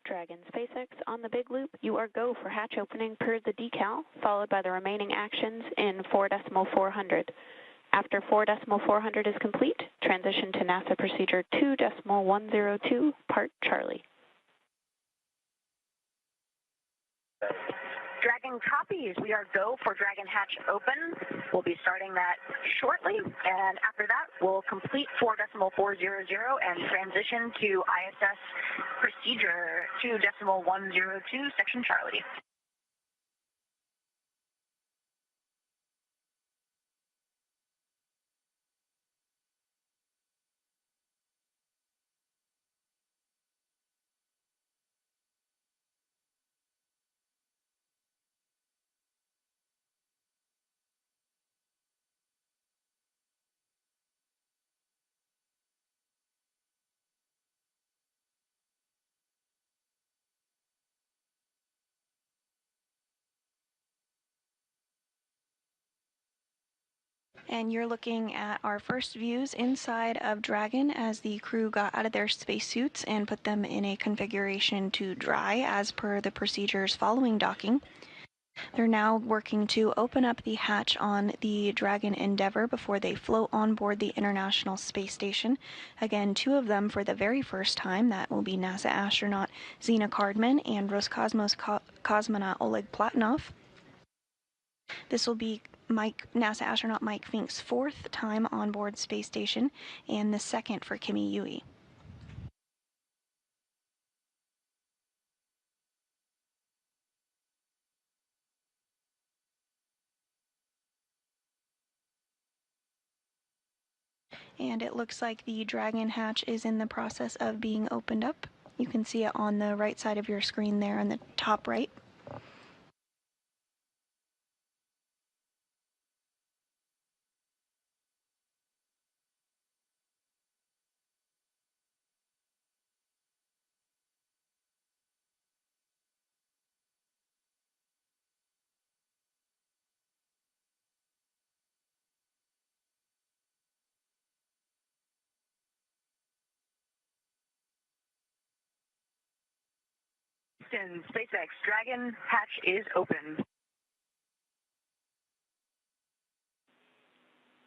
Dragon SpaceX on the big loop, you are go for hatch opening per the decal, followed by the remaining actions in 4.400. After 4.400 is complete, transition to NASA procedure 2.102, part Charlie. Dragon copies. We are go for Dragon hatch open. We'll be starting that shortly, and after that, we'll complete 4.400 and transition to ISS procedure 2.102, section Charlie. And you're looking at our first views inside of Dragon as the crew got out of their spacesuits and put them in a configuration to dry as per the procedures following docking. They're now working to open up the hatch on the Dragon Endeavour before they float on board the International Space Station. Again, two of them for the very first time. That will be NASA astronaut Zena Cardman and Roscosmos cosmonaut Oleg Platonov. This will be NASA astronaut Mike Fincke's fourth time on board Space Station and the second for Kimiya Yui. And it looks like the Dragon hatch is in the process of being opened up. You can see it on the right side of your screen there on the top right. SpaceX Dragon hatch is open.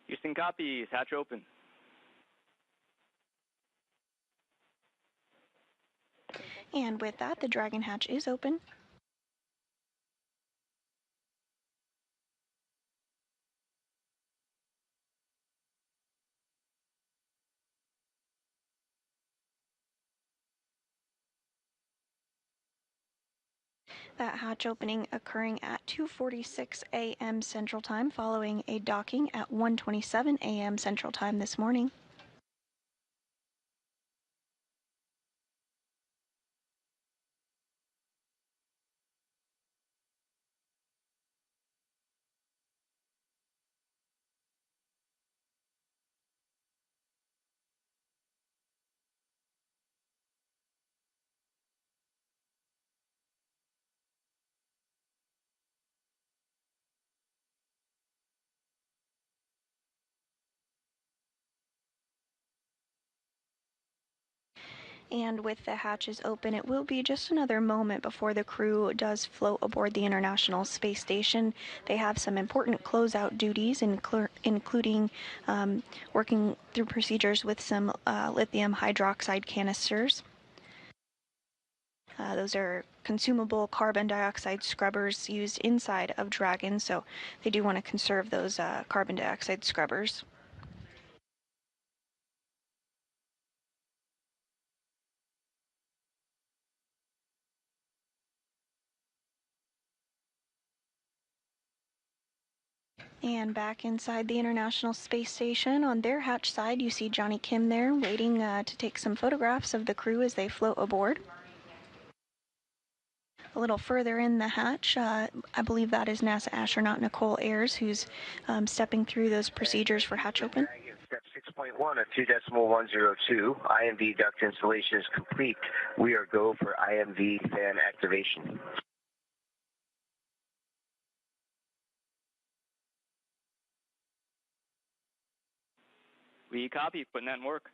Houston copies, hatch open. And with that, the Dragon hatch is open. That hatch opening occurring at 2:46 a.m. Central Time, following a docking at 1:27 a.m. Central Time this morning. And with the hatches open, it will be just another moment before the crew does float aboard the International Space Station. They have some important closeout duties, including working through procedures with some lithium hydroxide canisters. Those are consumable carbon dioxide scrubbers used inside of Dragon, so they do want to conserve those carbon dioxide scrubbers. And back inside the International Space Station, on their hatch side, you see Johnny Kim there waiting to take some photographs of the crew as they float aboard. A little further in the hatch, I believe that is NASA astronaut Nicole Ayers, who's stepping through those procedures for hatch open. Step 6.1 of 2.102, IMV duct installation is complete. We are go for IMV fan activation. We copy, putting that in work.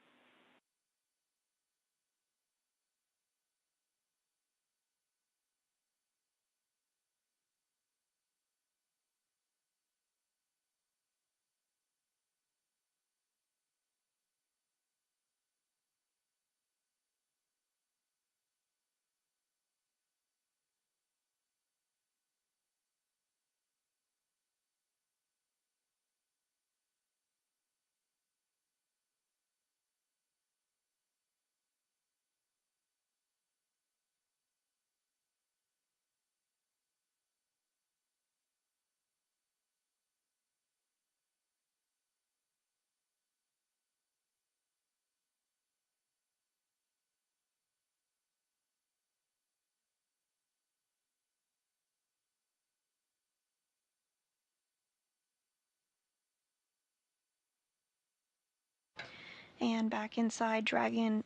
And back inside Dragon,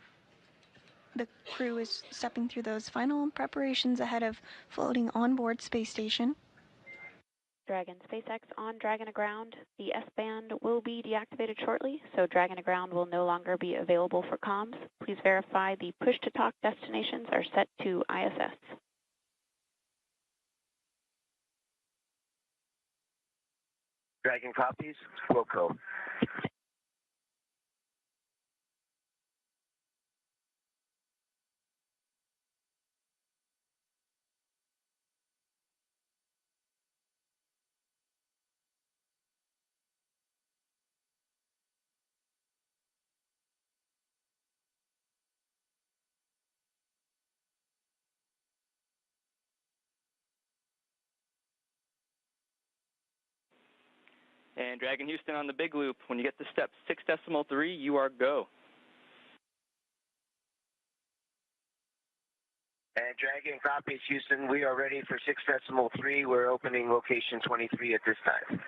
the crew is stepping through those final preparations ahead of floating on board space station. Dragon SpaceX on Dragon Aground. The S-band will be deactivated shortly, so Dragon Aground will no longer be available for comms. Please verify the push-to-talk destinations are set to ISS. Dragon copies. Wilco. And Dragon Houston on the big loop. When you get to step 6.3, you are go. And Dragon copies, Houston. We are ready for 6.3. We're opening location 23 at this time.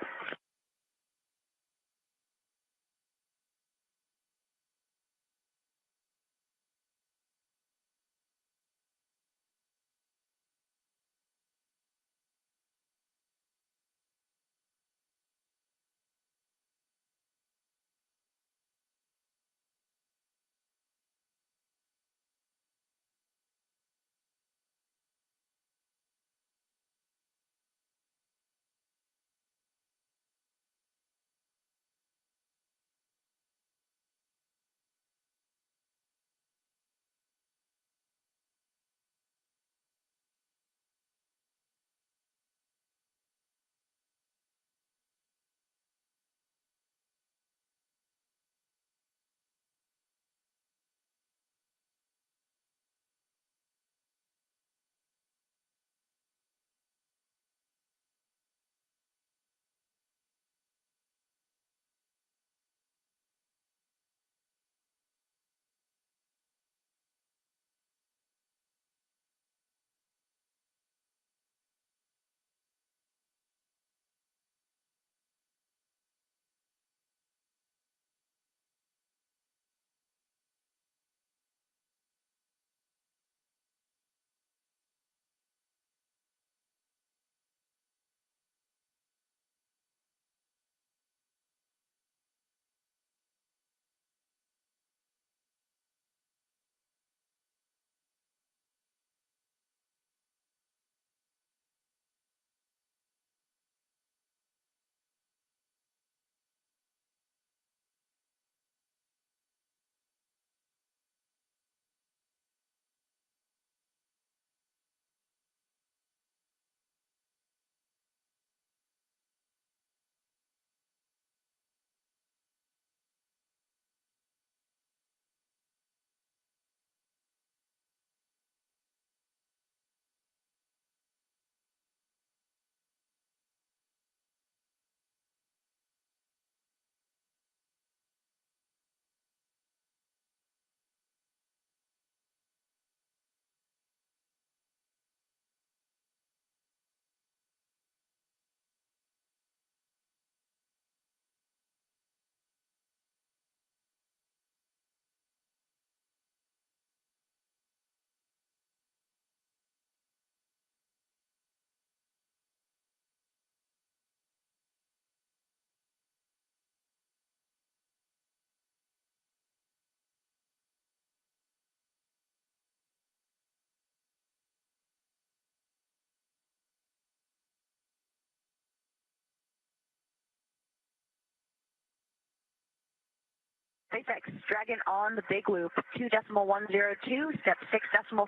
SpaceX Dragon on the big loop, 2.102, step 6.5.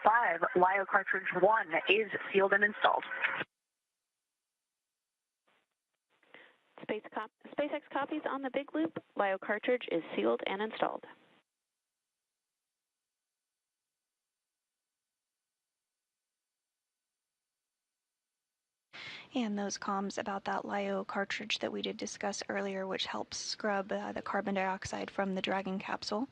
LiO cartridge 1 is sealed and installed. SpaceX copies on the big loop. LiO cartridge is sealed and installed. And those comms about that LiO cartridge that we did discuss earlier, which helps scrub the carbon dioxide from the Dragon capsule.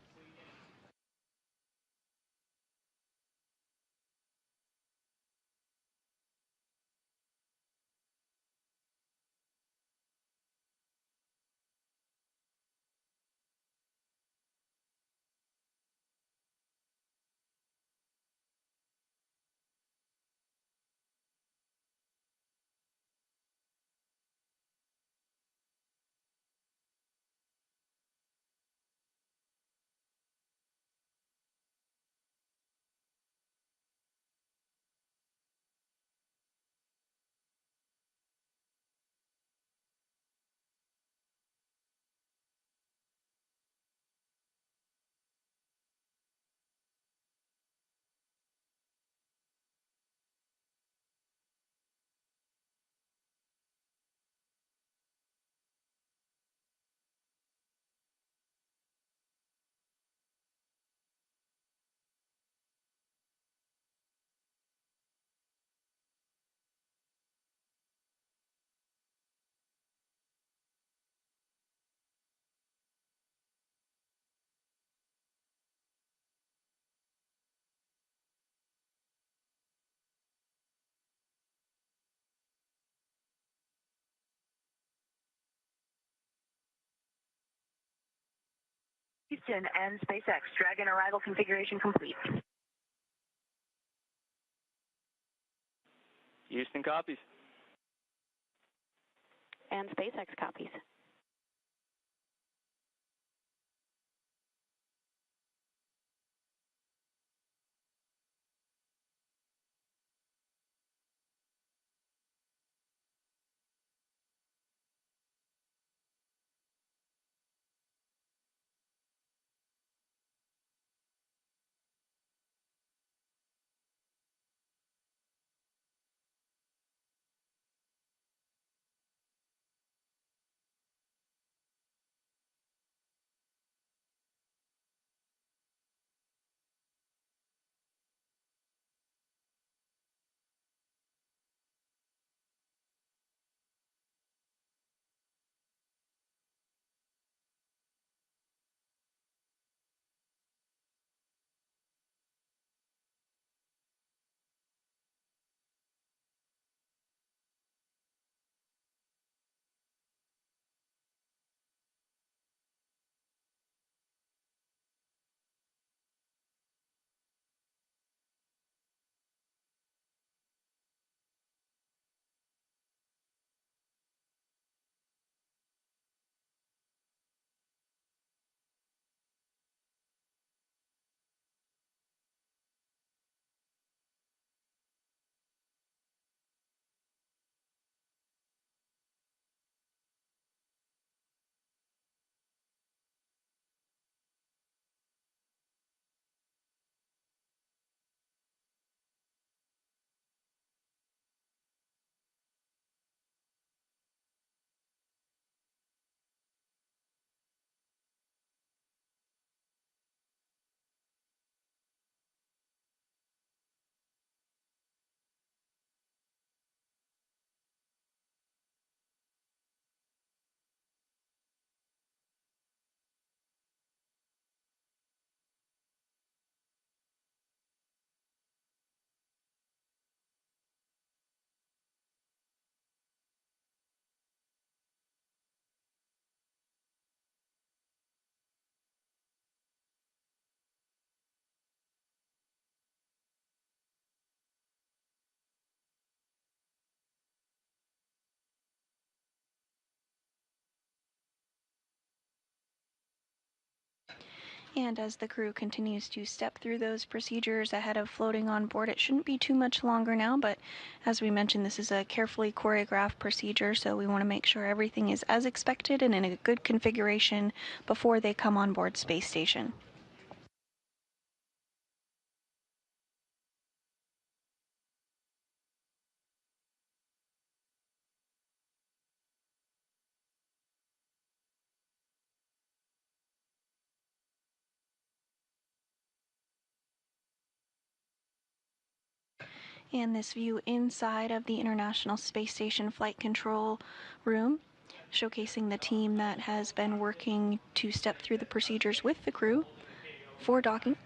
Houston and SpaceX Dragon arrival configuration complete. Houston copies. And SpaceX copies. And as the crew continues to step through those procedures ahead of floating on board, it shouldn't be too much longer now, but as we mentioned, this is a carefully choreographed procedure, so we want to make sure everything is as expected and in a good configuration before they come on board Space Station. And this view inside of the International Space Station Flight Control Room, showcasing the team that has been working to step through the procedures with the crew for docking.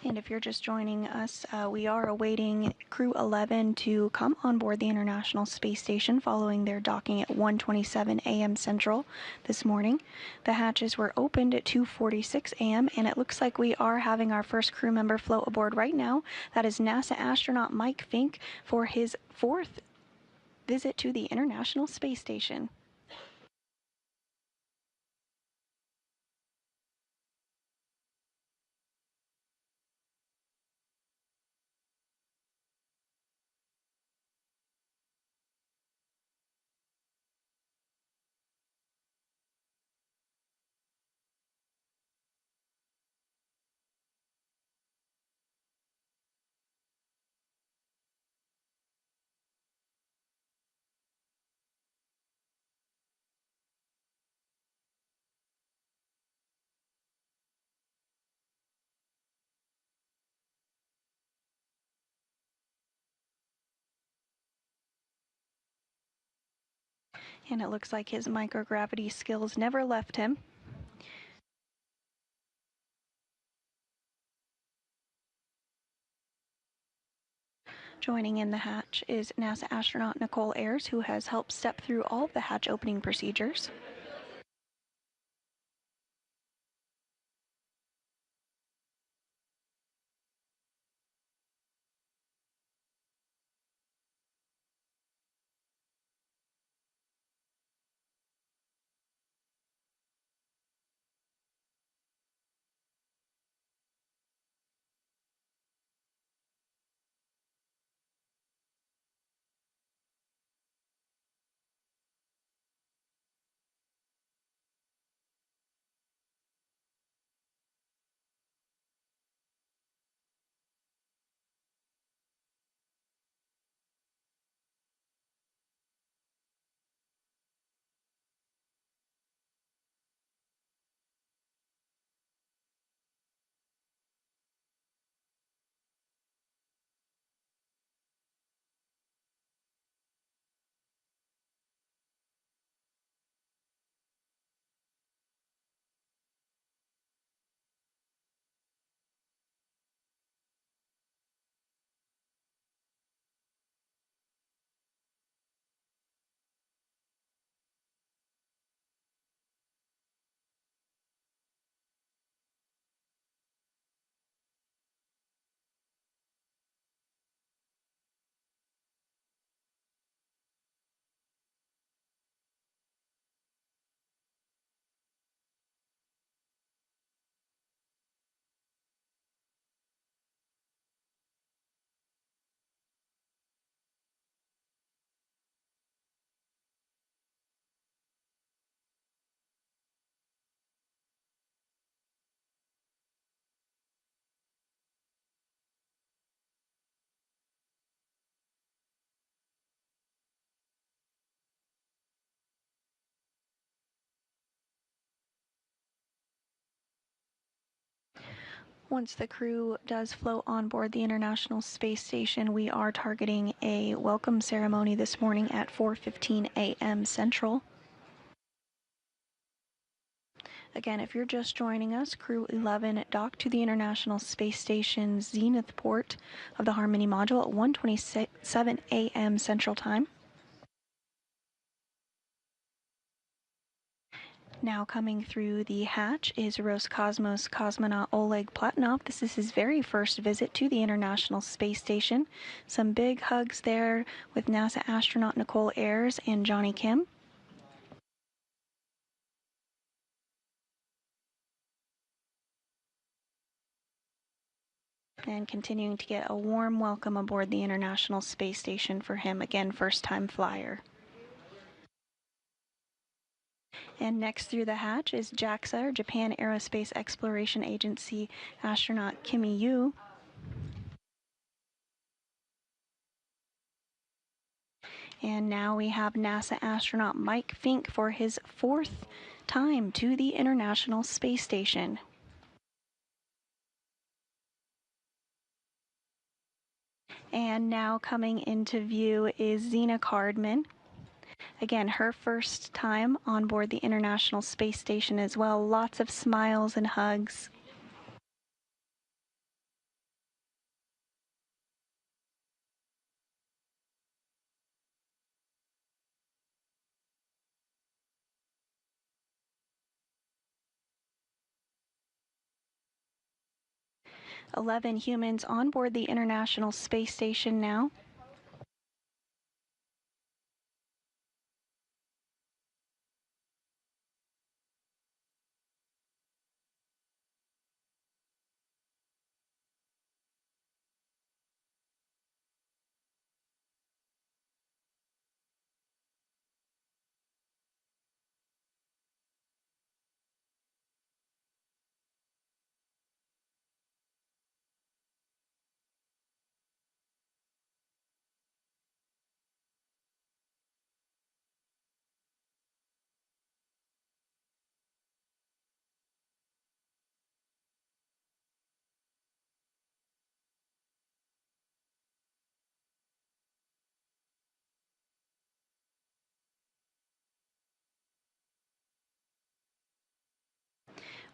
And if you're just joining us, we are awaiting Crew-11 to come on board the International Space Station following their docking at 1:27 a.m. Central this morning. The hatches were opened at 2:46 a.m. and it looks like we are having our first crew member float aboard right now. That is NASA astronaut Mike Fincke for his 4th visit to the International Space Station. And it looks like his microgravity skills never left him. Joining in the hatch is NASA astronaut Nicole Ayers, who has helped step through all of the hatch opening procedures. Once the crew does float on board the International Space Station, we are targeting a welcome ceremony this morning at 4:15 a.m. Central. Again, if you're just joining us, Crew-11 docked to the International Space Station's zenith port of the Harmony module at 1:27 a.m. Central Time. Now coming through the hatch is Roscosmos cosmonaut Oleg Platonov. This is his very first visit to the International Space Station. Some big hugs there with NASA astronaut Nicole Ayers and Johnny Kim. And continuing to get a warm welcome aboard the International Space Station for him, again, first-time flyer. And next through the hatch is JAXA, or Japan Aerospace Exploration Agency astronaut Kimiya Yui. And now we have NASA astronaut Mike Fincke for his 4th time to the International Space Station. And now coming into view is Zena Cardman. Again, her first time on board the International Space Station as well. Lots of smiles and hugs. 11 humans on board the International Space Station now.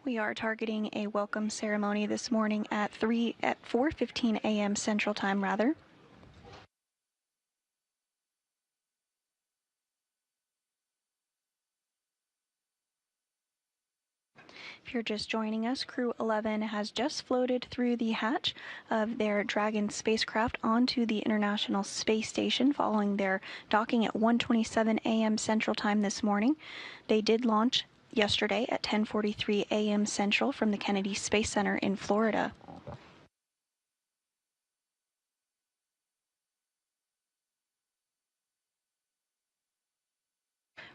We are targeting a welcome ceremony this morning at 4:15 a.m. Central Time, rather. If you're just joining us, Crew-11 has just floated through the hatch of their Dragon spacecraft onto the International Space Station following their docking at 1:27 a.m. Central Time this morning. They did launch yesterday at 10:43 a.m. Central from the Kennedy Space Center in Florida.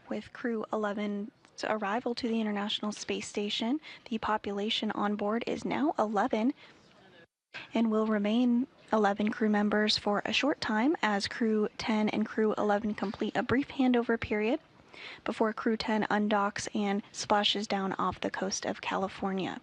With Crew-11's arrival to the International Space Station, the population on board is now 11 and will remain 11 crew members for a short time as Crew-10 and Crew-11 complete a brief handover period before Crew-10 undocks and splashes down off the coast of California.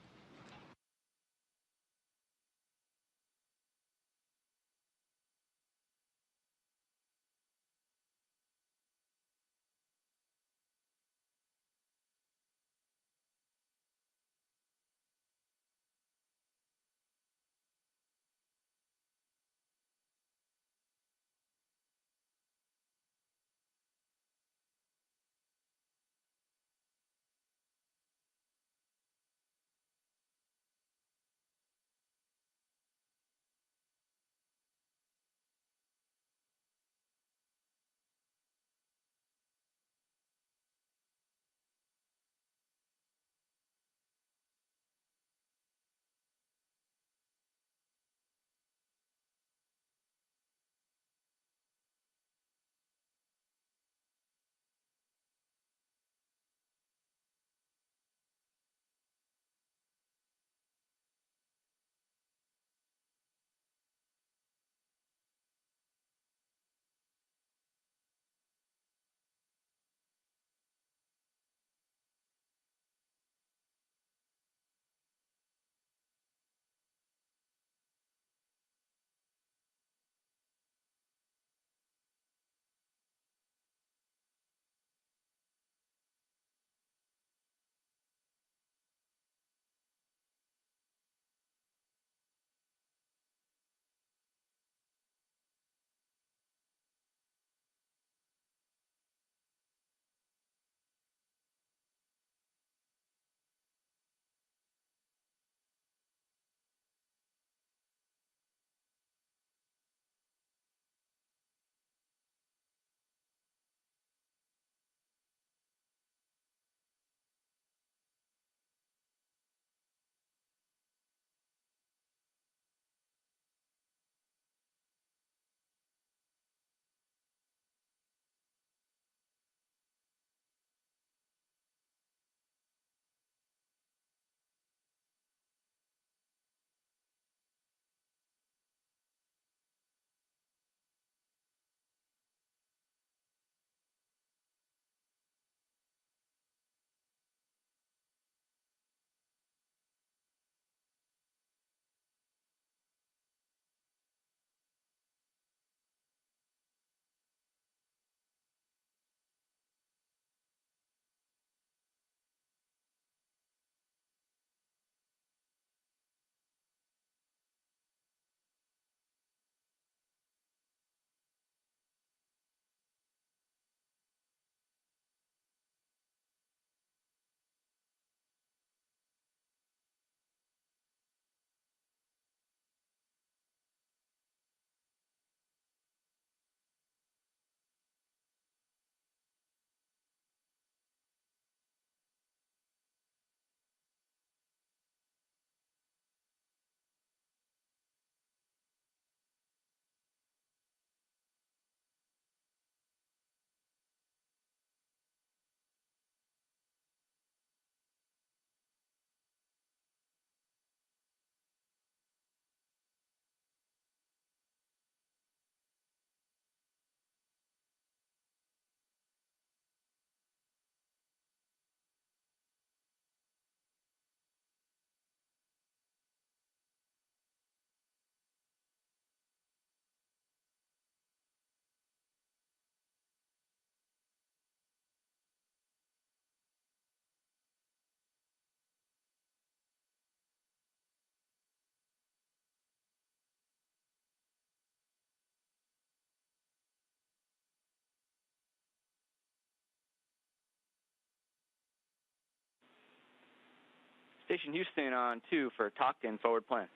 Station Houston on 2 for talked-in forward plan.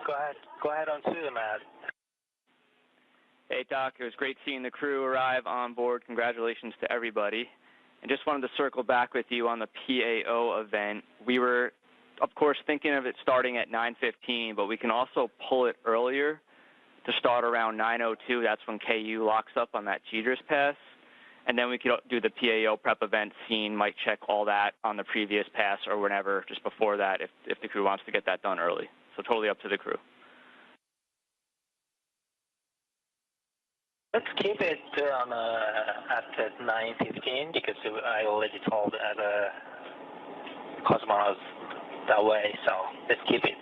Go ahead on 2, Matt. Hey, Doc. It was great seeing the crew arrive on board. Congratulations to everybody. And just wanted to circle back with you on the PAO event. We were, of course, thinking of it starting at 9:15, but we can also pull it earlier to start around 9:02. That's when KU locks up on that Cheaters pass. And then we could do the PAO prep event scene, might check all that on the previous pass or whenever, just before that, if the crew wants to get that done early. So totally up to the crew. Let's keep it at 9:15 because I already told the cosmonauts that way, so let's keep it.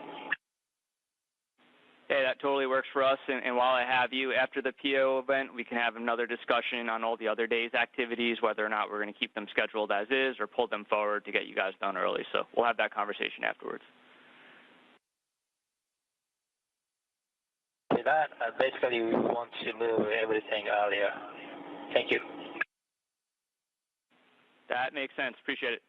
Hey, that totally works for us. And while I have you, after the PO event, we can have another discussion on all the other day's activities, whether or not we're going to keep them scheduled as is or pull them forward to get you guys done early. So we'll have that conversation afterwards. With that, basically we want to move everything earlier. Thank you. That makes sense. Appreciate it.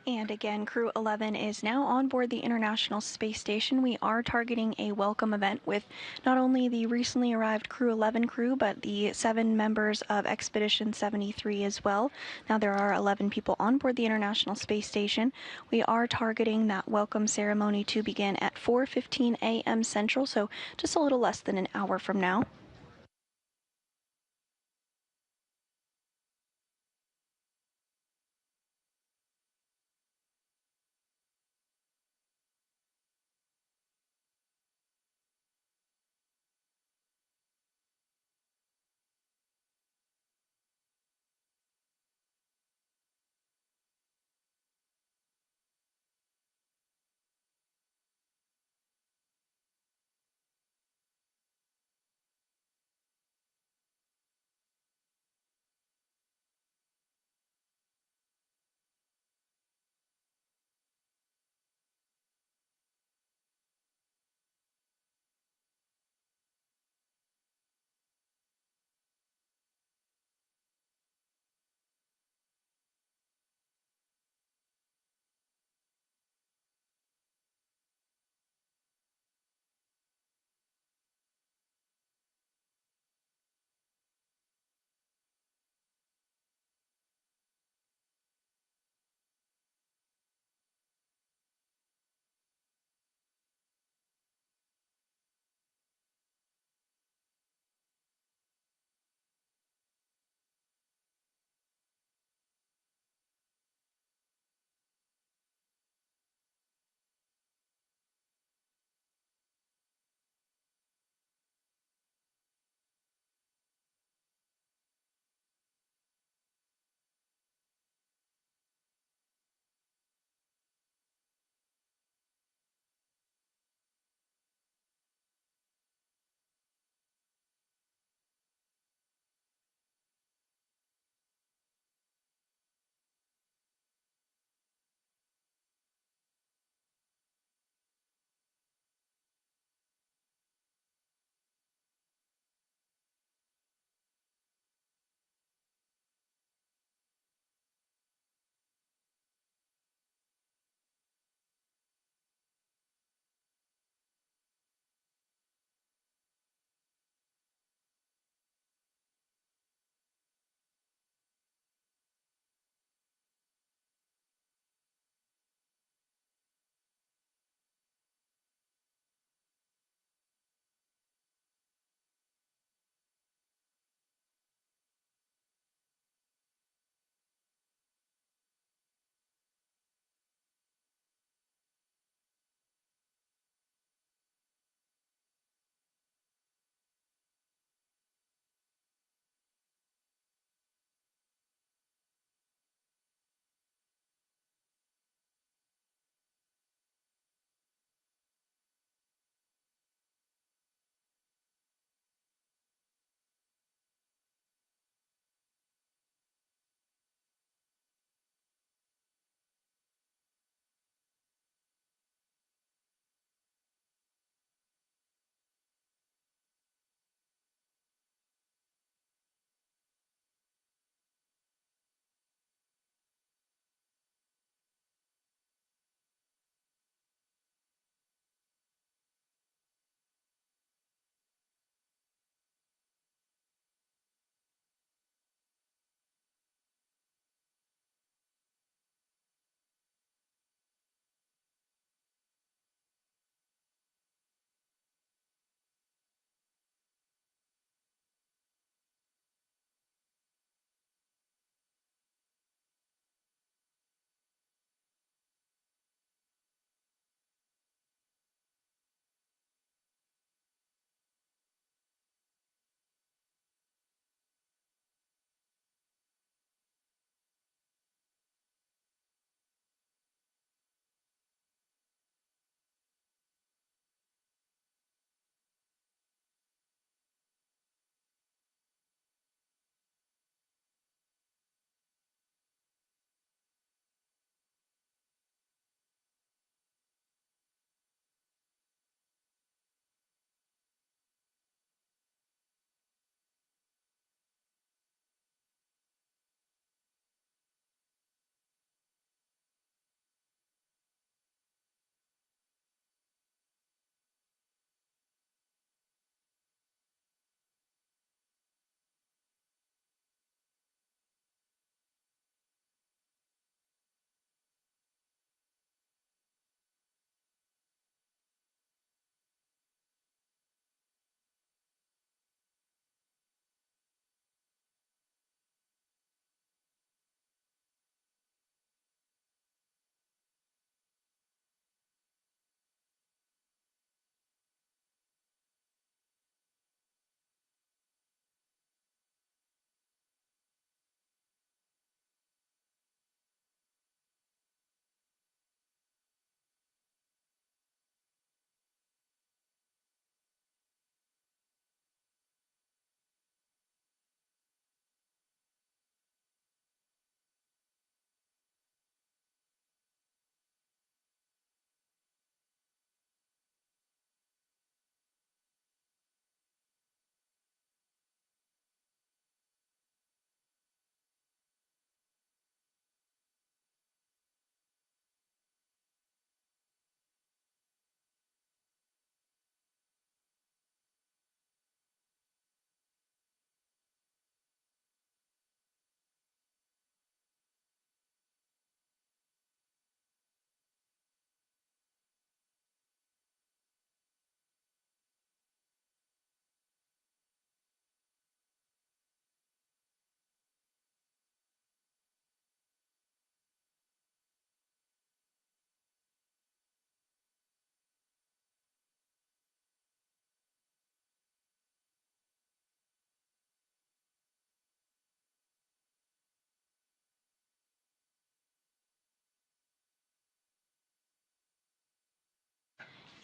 And again, Crew-11 is now on board the International Space Station. We are targeting a welcome event with not only the recently arrived Crew-11 crew, but the 7 members of Expedition 73 as well. Now there are 11 people on board the International Space Station. We are targeting that welcome ceremony to begin at 4:15 a.m. Central, so just a little less than an hour from now.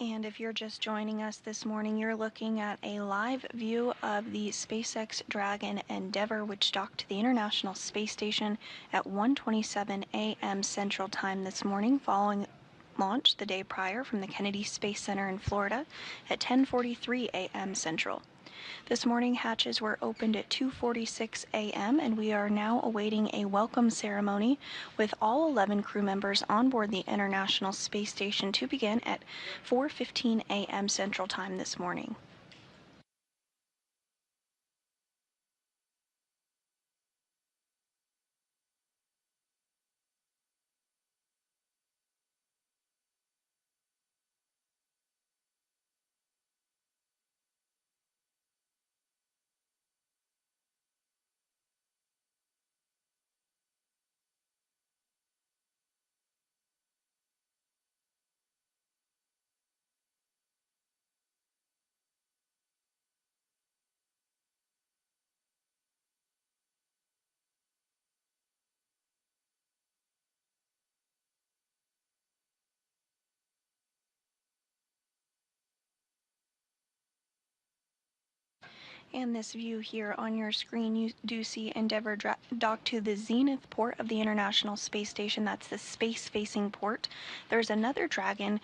And if you're just joining us this morning, you're looking at a live view of the SpaceX Dragon Endeavour, which docked to the International Space Station at 1:27 a.m. Central Time this morning, following launch the day prior from the Kennedy Space Center in Florida at 10:43 a.m. Central. This morning, hatches were opened at 2:46 a.m., and we are now awaiting a welcome ceremony with all 11 crew members on board the International Space Station to begin at 4:15 a.m. Central Time this morning. And this view here on your screen, you do see Endeavour dock to the zenith port of the International Space Station. That's the space-facing port. There's another Dragon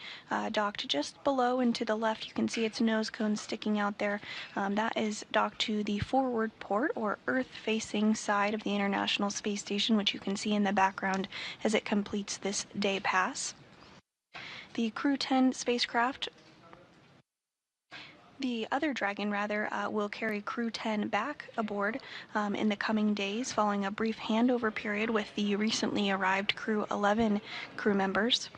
docked just below and to the left. You can see its nose cone sticking out there. That is docked to the forward port, or Earth-facing side of the International Space Station, which you can see in the background as it completes this day pass. The Crew-10 spacecraft, the other Dragon, will carry Crew-10 back aboard in the coming days, following a brief handover period with the recently arrived Crew-11 crew members.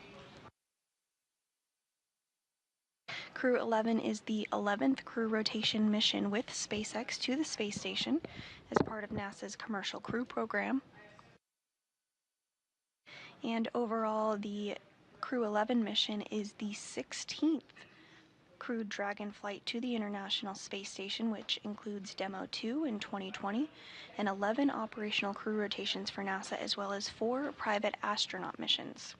Crew-11 is the 11th crew rotation mission with SpaceX to the space station as part of NASA's Commercial Crew Program. And overall, the Crew-11 mission is the 16th crewed Dragon flight to the International Space Station, which includes Demo 2 in 2020 and 11 operational crew rotations for NASA, as well as 4 private astronaut missions.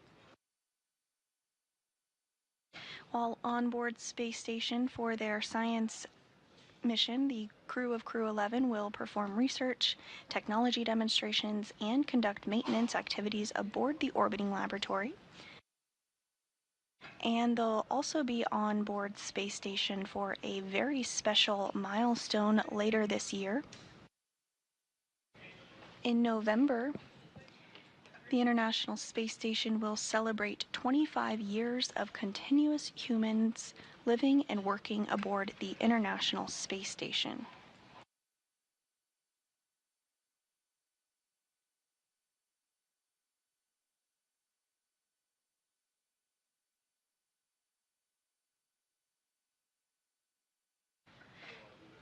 While on board Space Station for their science mission, the crew of Crew-11 will perform research, technology demonstrations, and conduct maintenance activities aboard the orbiting laboratory. And they'll also be on board Space Station for a very special milestone later this year. In November, the International Space Station will celebrate 25 years of continuous humans living and working aboard the International Space Station.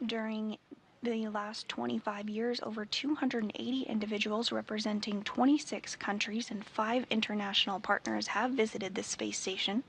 During the last 25 years, over 280 individuals representing 26 countries and 5 international partners have visited the space station.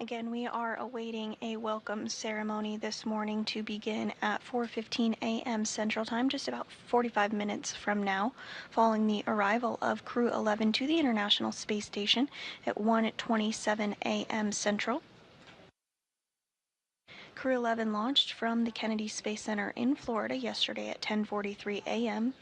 Again, we are awaiting a welcome ceremony this morning to begin at 4:15 a.m. Central Time, just about 45 minutes from now, following the arrival of Crew-11 to the International Space Station at 1:27 a.m. Central. Crew-11 launched from the Kennedy Space Center in Florida yesterday at 10:43 a.m.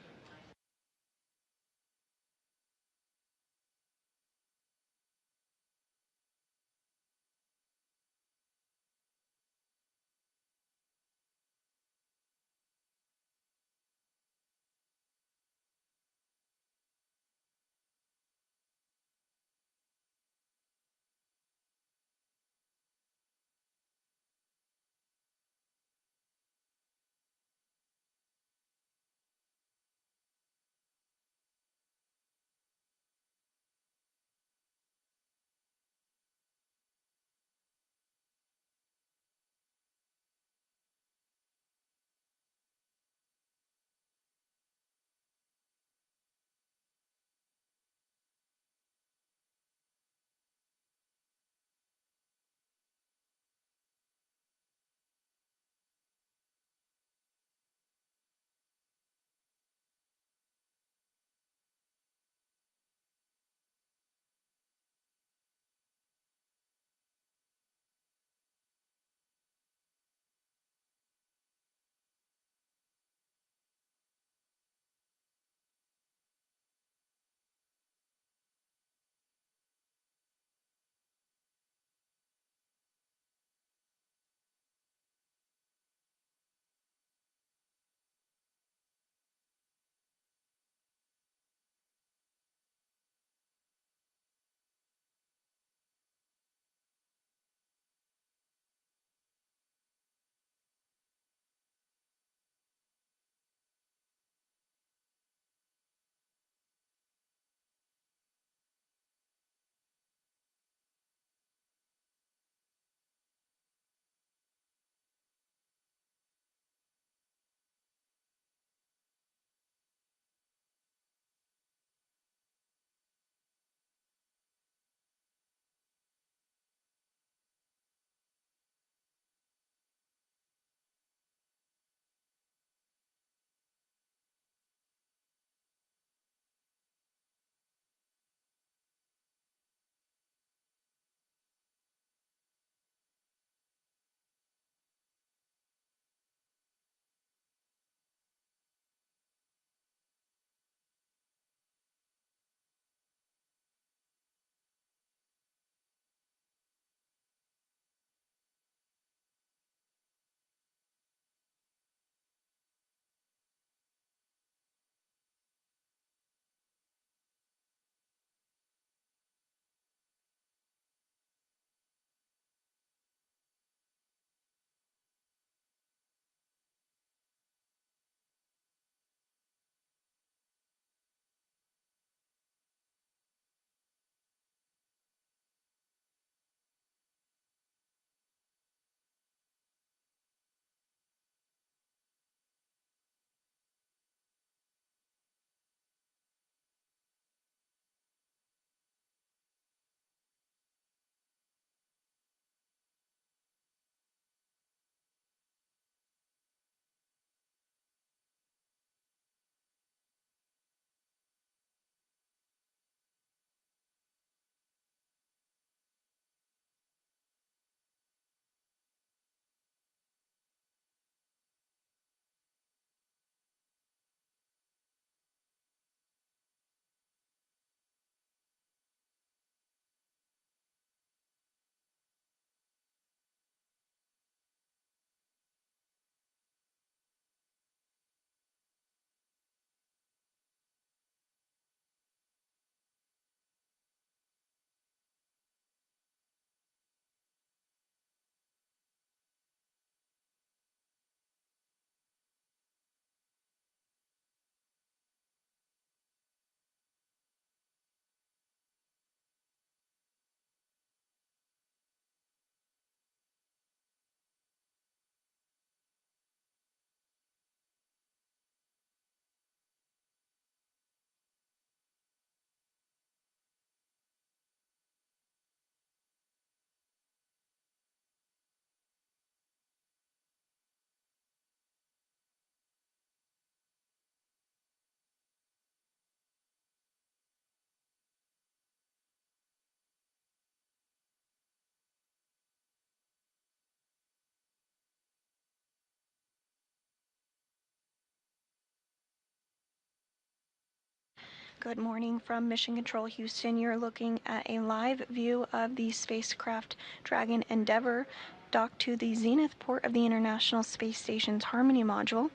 Good morning from Mission Control Houston. You're looking at a live view of the spacecraft Dragon Endeavour docked to the zenith port of the International Space Station's Harmony module.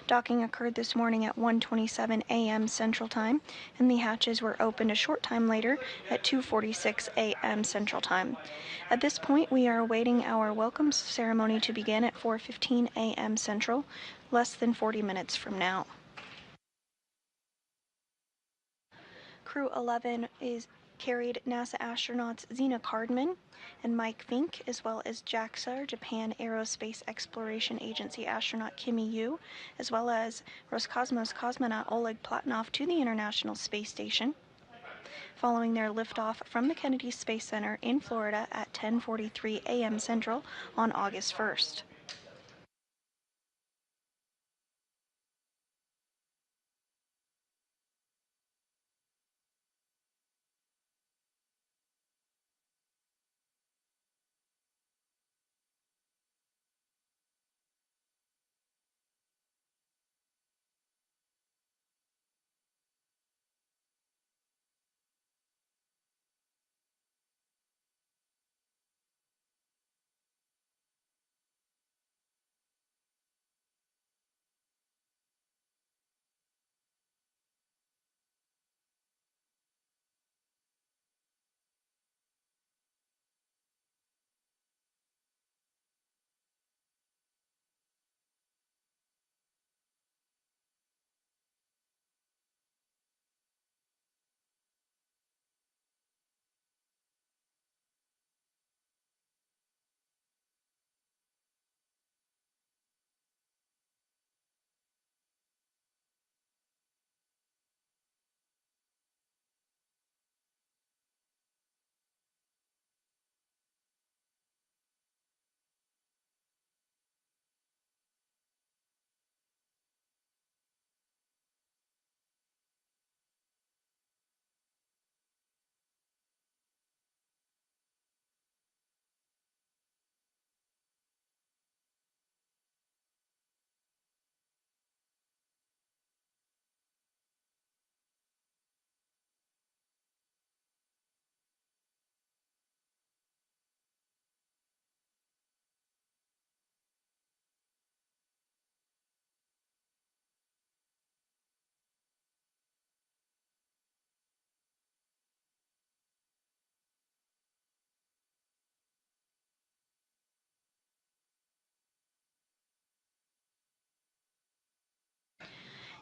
Docking occurred this morning at 1:27 a.m. Central Time, and the hatches were opened a short time later at 2:46 a.m. Central Time. At this point, we are awaiting our welcome ceremony to begin at 4:15 a.m. Central, less than 40 minutes from now. Crew-11 carried NASA astronauts Zena Cardman and Mike Fincke, as well as JAXA, Japan Aerospace Exploration Agency astronaut Kimiya Yui, as well as Roscosmos cosmonaut Oleg Platonov to the International Space Station, following their liftoff from the Kennedy Space Center in Florida at 10:43 a.m. Central on August 1st.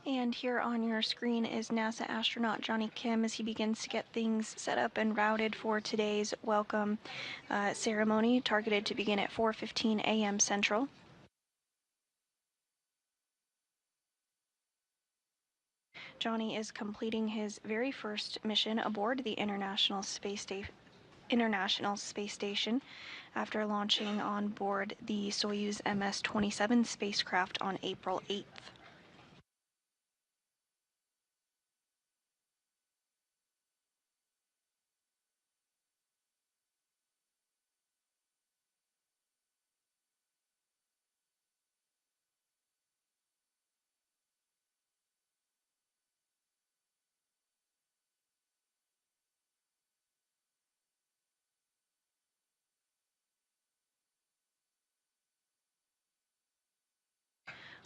And here on your screen is NASA astronaut Johnny Kim as he begins to get things set up and routed for today's welcome ceremony, targeted to begin at 4:15 a.m. Central. Johnny is completing his very first mission aboard the International Space Station after launching on board the Soyuz MS-27 spacecraft on April 8th.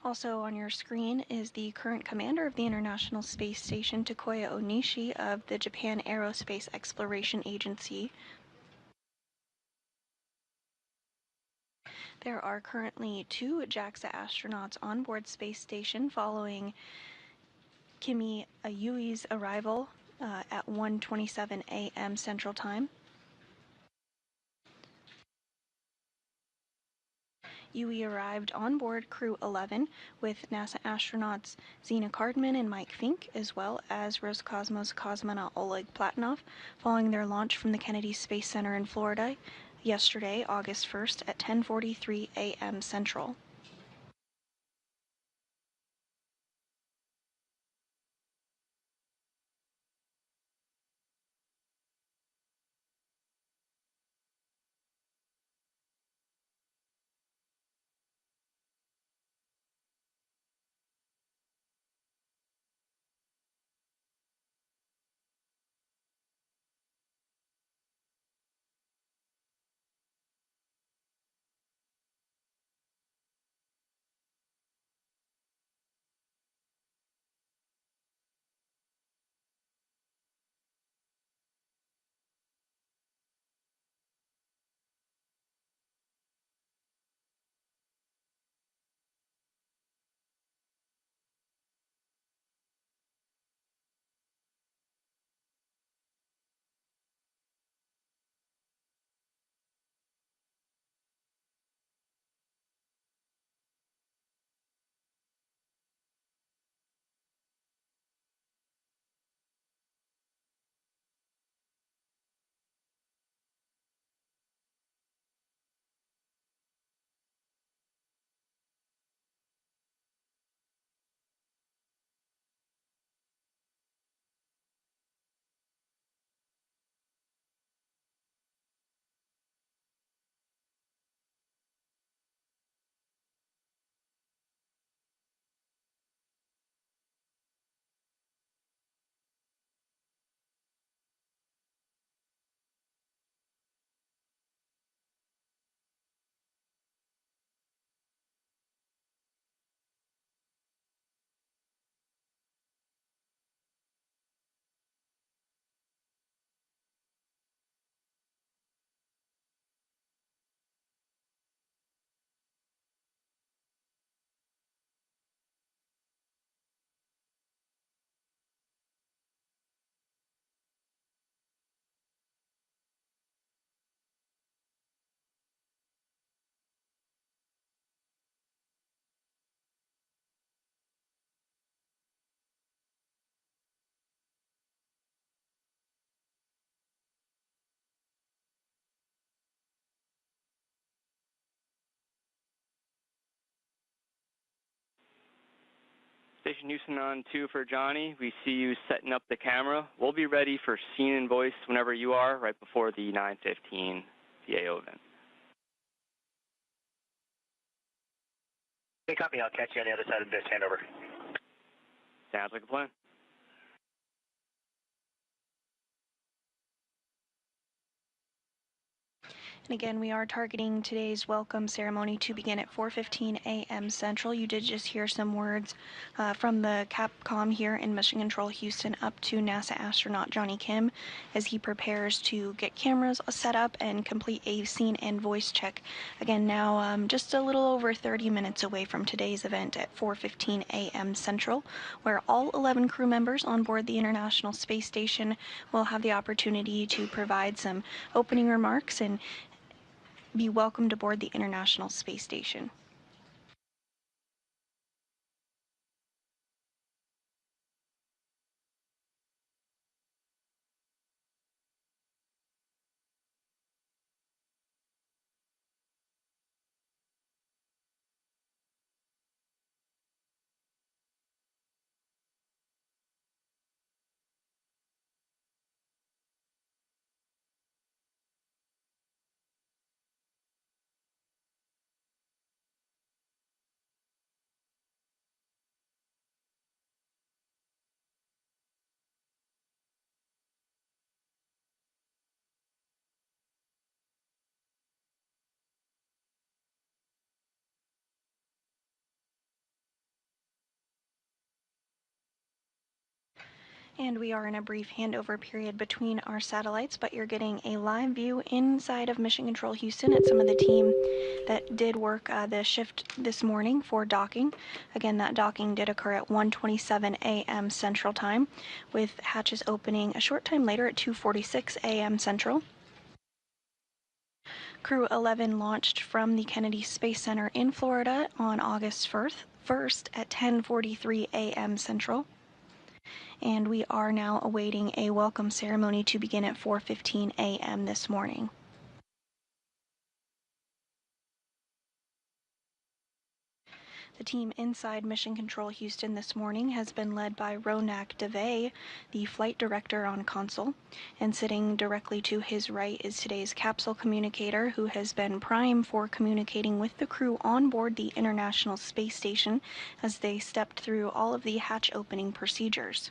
Also on your screen is the current commander of the International Space Station, Takuya Onishi of the Japan Aerospace Exploration Agency. There are currently 2 JAXA astronauts on board Space Station following Kimiya Yui's arrival at 1:27 a.m. Central Time. Yui arrived on board Crew-11 with NASA astronauts Zena Cardman and Mike Fincke, as well as Roscosmos cosmonaut Oleg Platonov, following their launch from the Kennedy Space Center in Florida yesterday, August 1st at 10:43 a.m. Central. Station Houston on 2 for Johnny. We see you setting up the camera. We'll be ready for scene and voice whenever you are, right before the 9:15 PAO event. Okay, copy. I'll catch you on the other side of this handover. Sounds like a plan. And again, we are targeting today's welcome ceremony to begin at 4:15 a.m. Central. You did just hear some words from the Capcom here in Mission Control Houston up to NASA astronaut Johnny Kim as he prepares to get cameras set up and complete a scene and voice check. Again, now just a little over 30 minutes away from today's event at 4:15 a.m. Central, where all 11 crew members on board the International Space Station will have the opportunity to provide some opening remarks and be welcomed aboard the International Space Station. And we are in a brief handover period between our satellites, but you're getting a live view inside of Mission Control Houston at some of the team that did work the shift this morning for docking. Again, that docking did occur at 1:27 a.m. Central Time, with hatches opening a short time later at 2:46 a.m. Central. Crew-11 launched from the Kennedy Space Center in Florida on August 1st at 10:43 a.m. Central. And we are now awaiting a welcome ceremony to begin at 4:15 a.m. this morning. The team inside Mission Control Houston this morning has been led by Ronak Dave, the flight director on console, and sitting directly to his right is today's capsule communicator, who has been prime for communicating with the crew on board the International Space Station as they stepped through all of the hatch opening procedures.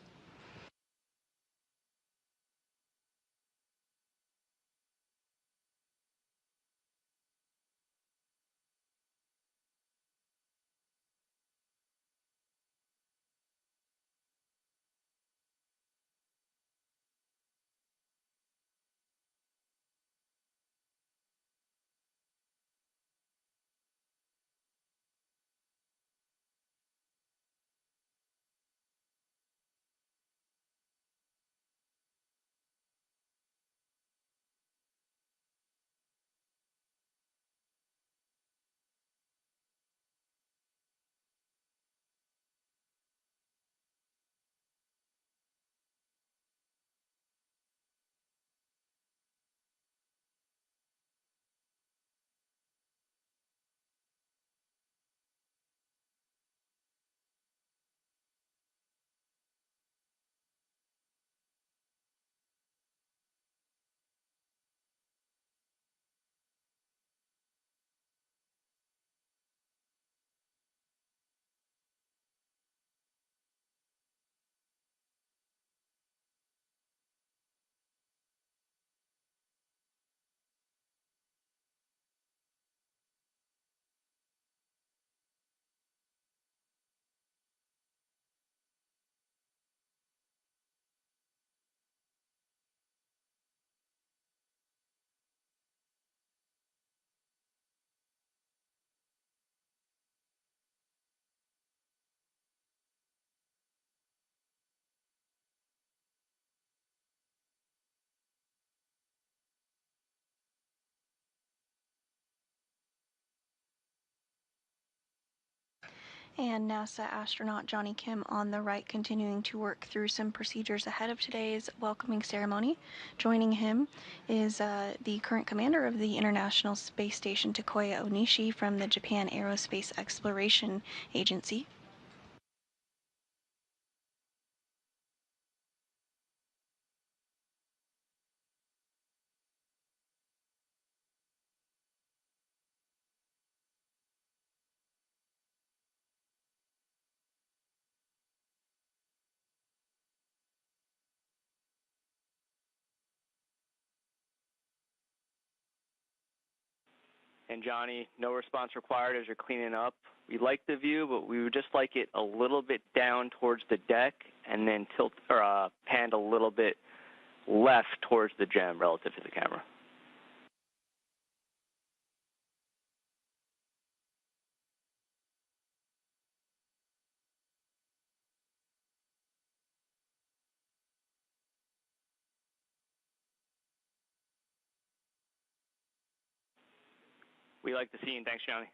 And NASA astronaut Johnny Kim on the right, continuing to work through some procedures ahead of today's welcoming ceremony. Joining him is the current commander of the International Space Station, Takuya Onishi, from the Japan Aerospace Exploration Agency. And Johnny, no response required as you're cleaning up. We like the view, but we would just like it a little bit down towards the deck and then panned a little bit left towards the gem relative to the camera. We like the scene. Thanks, Johnny.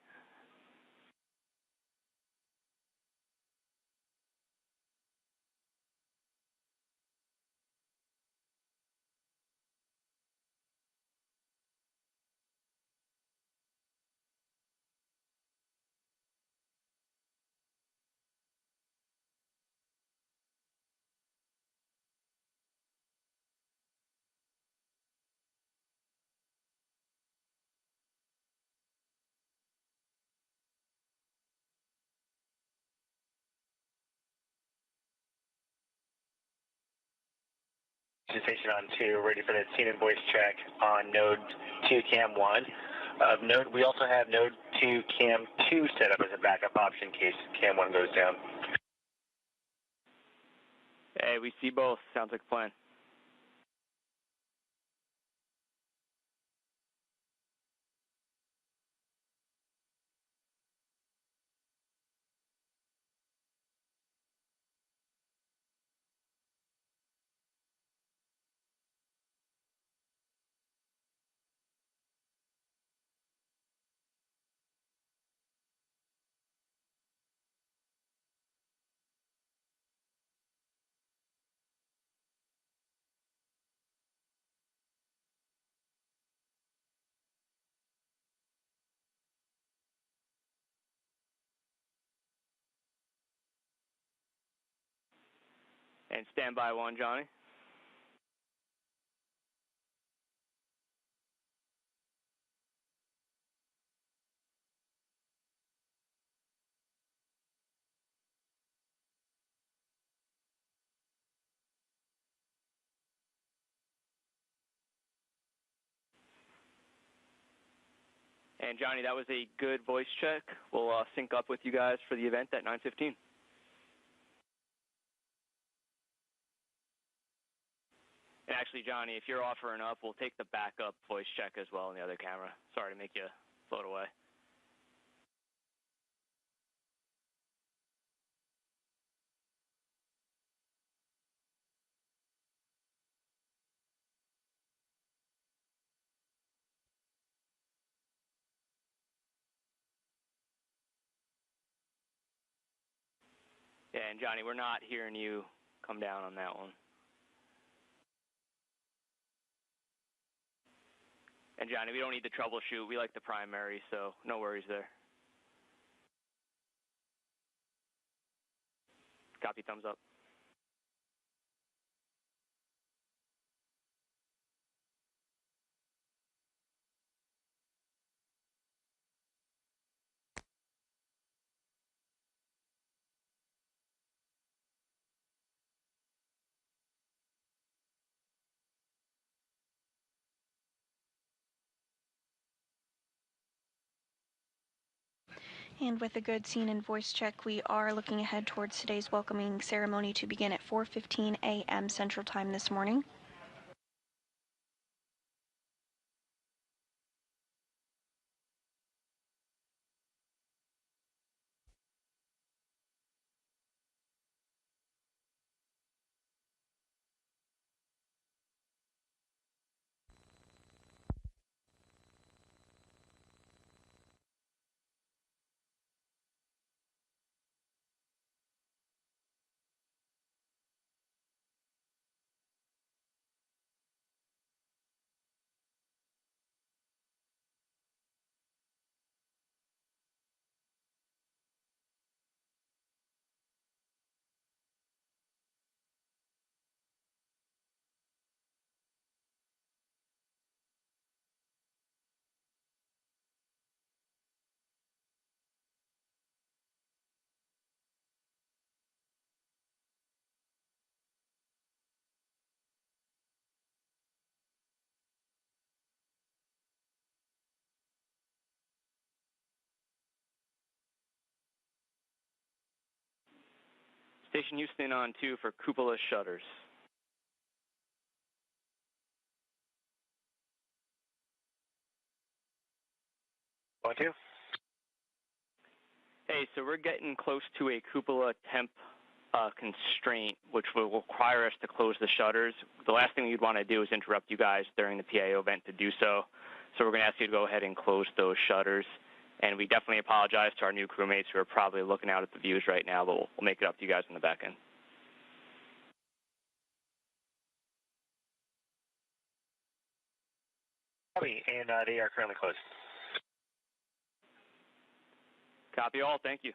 Station on 2, ready for the scene and voice check on node 2 cam 1. We also have node 2 cam 2 set up as a backup option in case cam 1 goes down. Hey, we see both. Sounds like a plan. And stand by 1, Johnny. And Johnny, that was a good voice check. We'll sync up with you guys for the event at 9:15. And actually, Johnny, if you're offering up, we'll take the backup voice check as well on the other camera. Sorry to make you float away. Yeah, and Johnny, we're not hearing you come down on that one. And Johnny, we don't need to troubleshoot. We like the primary, so no worries there. Copy, thumbs up. And with a good scene and voice check, we are looking ahead towards today's welcoming ceremony to begin at 4:15 a.m. Central Time this morning. Station Houston on 2 for cupola shutters. On 2. Hey, so we're getting close to a cupola temp constraint, which will require us to close the shutters. The last thing we'd want to do is interrupt you guys during the PAO event to do so. So we're going to ask you to go ahead and close those shutters. And we definitely apologize to our new crewmates who are probably looking out at the views right now, but we'll make it up to you guys on the back end. Copy, and they are currently closed. Copy all. Thank you.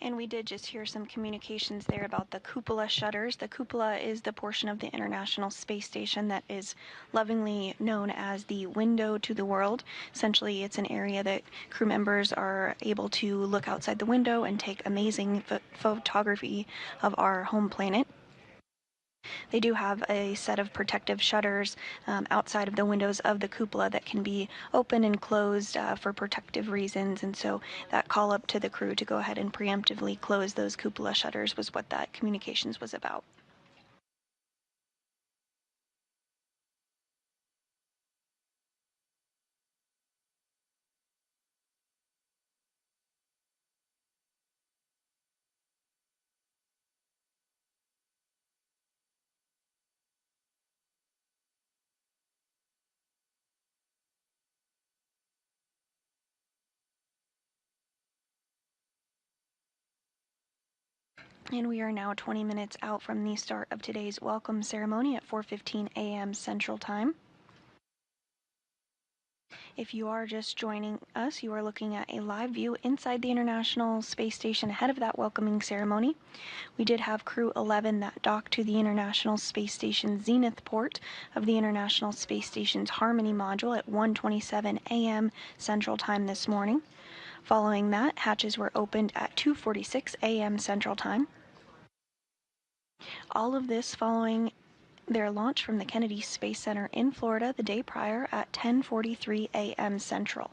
And we did just hear some communications there about the cupola shutters. The cupola is the portion of the International Space Station that is lovingly known as the window to the world. Essentially, it's an area that crew members are able to look outside the window and take amazing photography of our home planet. They do have a set of protective shutters outside of the windows of the cupola that can be open and closed for protective reasons, and so that call up to the crew to go ahead and preemptively close those cupola shutters was what that communications was about. And we are now 20 minutes out from the start of today's welcome ceremony at 4:15 a.m. Central Time. If you are just joining us, you are looking at a live view inside the International Space Station ahead of that welcoming ceremony. We did have Crew-11 that docked to the International Space Station Zenith port of the International Space Station's Harmony module at 1:27 a.m. Central Time this morning. Following that, hatches were opened at 2:46 a.m. Central Time. All of this following their launch from the Kennedy Space Center in Florida the day prior at 10:43 a.m. Central.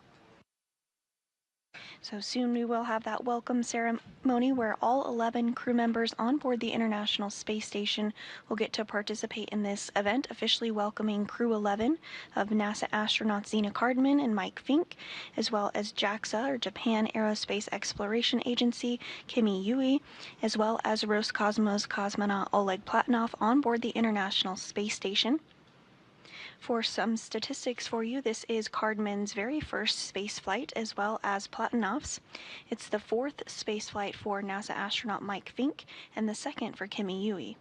So soon we will have that welcome ceremony where all 11 crew members on board the International Space Station will get to participate in this event, officially welcoming Crew-11 of NASA astronauts Zena Cardman and Mike Fincke, as well as JAXA, or Japan Aerospace Exploration Agency, Kimiya Yui, as well as Roscosmos cosmonaut Oleg Platonov on board the International Space Station. For some statistics for you, this is Cardman's very first space flight, as well as Platonov's. It's the 4th space flight for NASA astronaut Mike Fincke, and the 2nd for Kimiya Yui.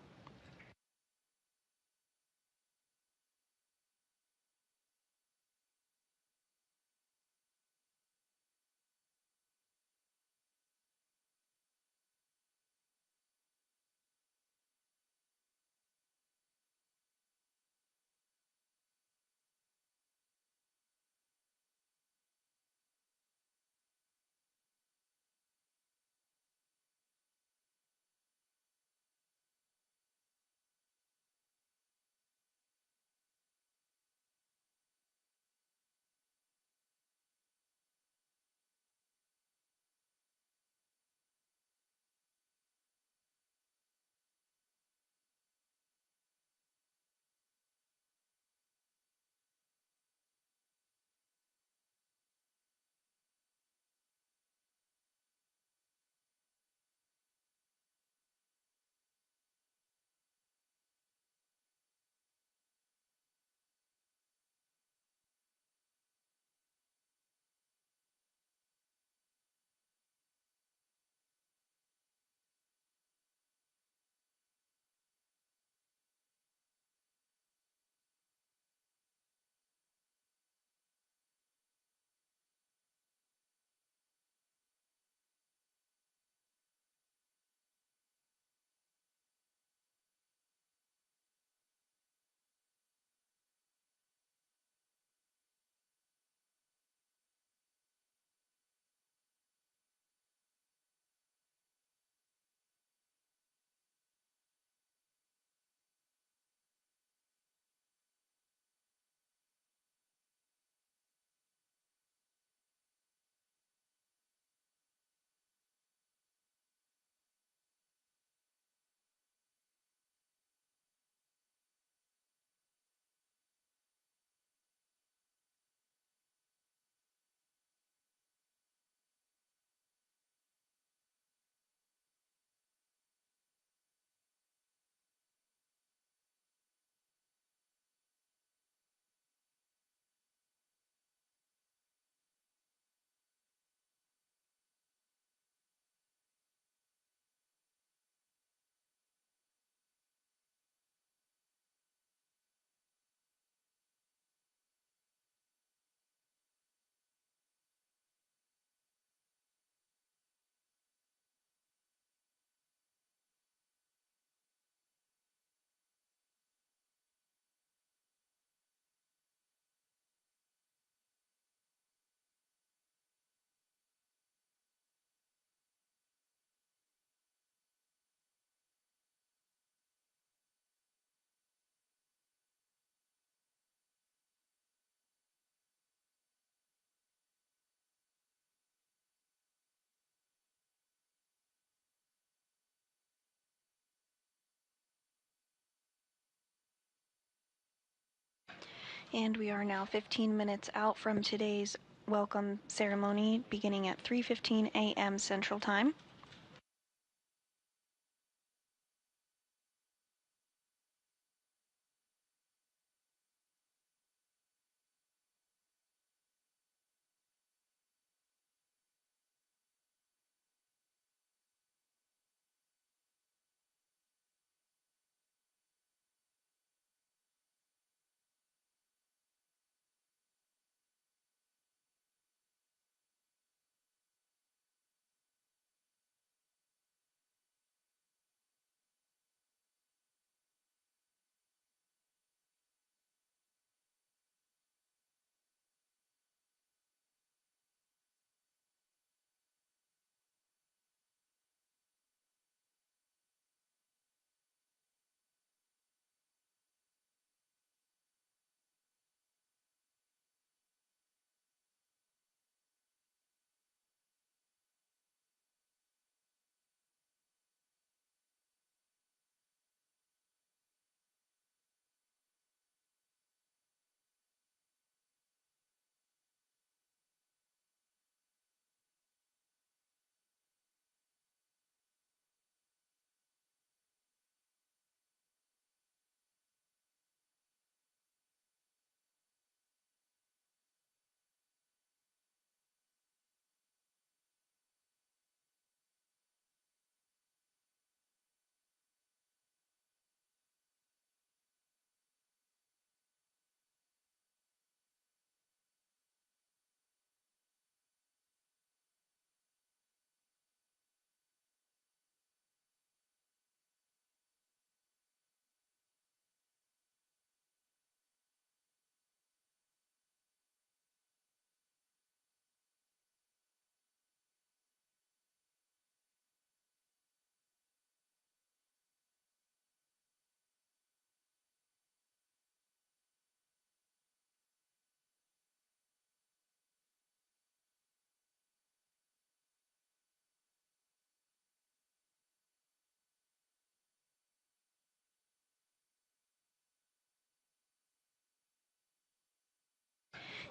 And we are now 15 minutes out from today's welcome ceremony, beginning at 3:15 a.m. Central Time.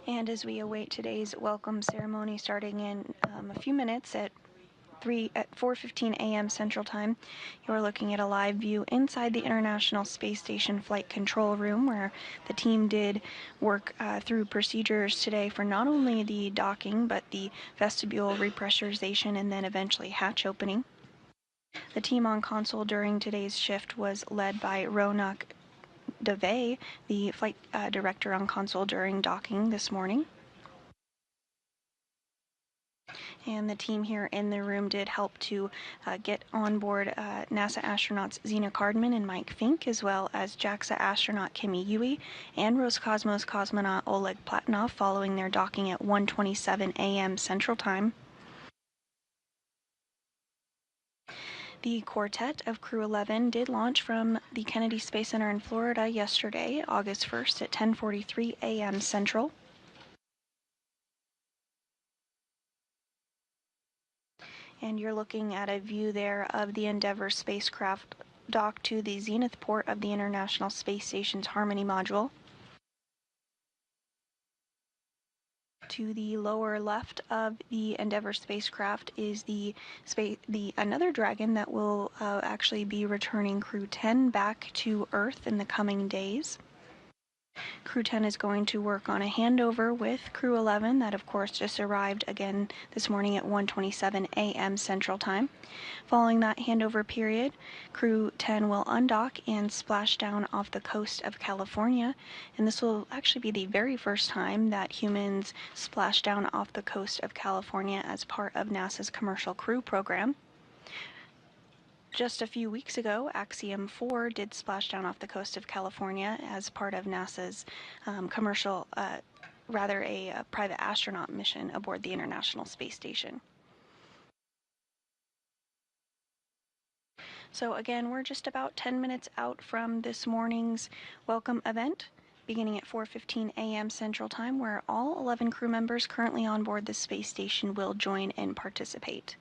And as we await today's welcome ceremony starting in a few minutes at 4:15 a.m. Central Time, you're looking at a live view inside the International Space Station Flight Control Room, where the team did work through procedures today for not only the docking, but the vestibule repressurization and then eventually hatch opening. The team on console during today's shift was led by Ronak Dave, the flight director on console during docking this morning. And the team here in the room did help to get on board NASA astronauts Zena Cardman and Mike Fincke, as well as JAXA astronaut Kimiya Yui and Roscosmos cosmonaut Oleg Platonov following their docking at 1:27 a.m. Central Time. The quartet of Crew-11 did launch from the Kennedy Space Center in Florida yesterday, August 1st at 10:43 a.m. Central. And you're looking at a view there of the Endeavour spacecraft docked to the zenith port of the International Space Station's Harmony module. To the lower left of the Endeavour spacecraft is another Dragon that will actually be returning Crew 10 back to Earth in the coming days. Crew 10 is going to work on a handover with Crew 11 that of course just arrived again this morning at 1:27 a.m. Central Time. Following that handover period, Crew 10 will undock and splash down off the coast of California, and this will actually be the very first time that humans splash down off the coast of California as part of NASA's Commercial Crew program. Just a few weeks ago, Axiom 4 did splash down off the coast of California as part of NASA's a private astronaut mission aboard the International Space Station. So again, we're just about 10 minutes out from this morning's welcome event, beginning at 4:15 a.m. Central Time, where all 11 crew members currently on board the space station will join and participate.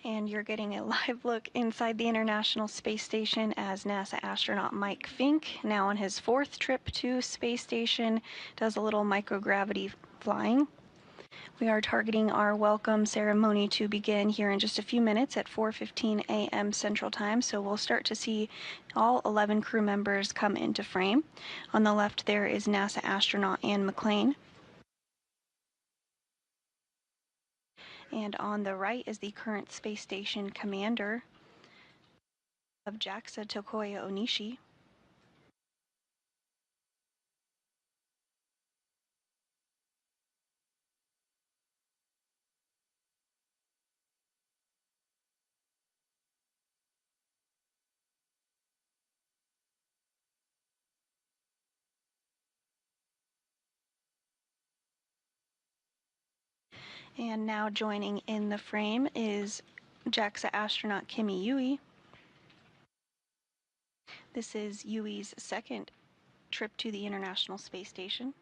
And you're getting a live look inside the International Space Station as NASA astronaut Mike Fincke, now on his 4th trip to space station, does a little microgravity flying. We are targeting our welcome ceremony to begin here in just a few minutes at 4:15 a.m. Central Time, so we'll start to see all 11 crew members come into frame. On the left there is NASA astronaut Anne McClain. And on the right is the current space station commander of JAXA, Tokoya Onishi. And now joining in the frame is JAXA astronaut Kimiya Yui. This is Yui's 2nd trip to the International Space Station.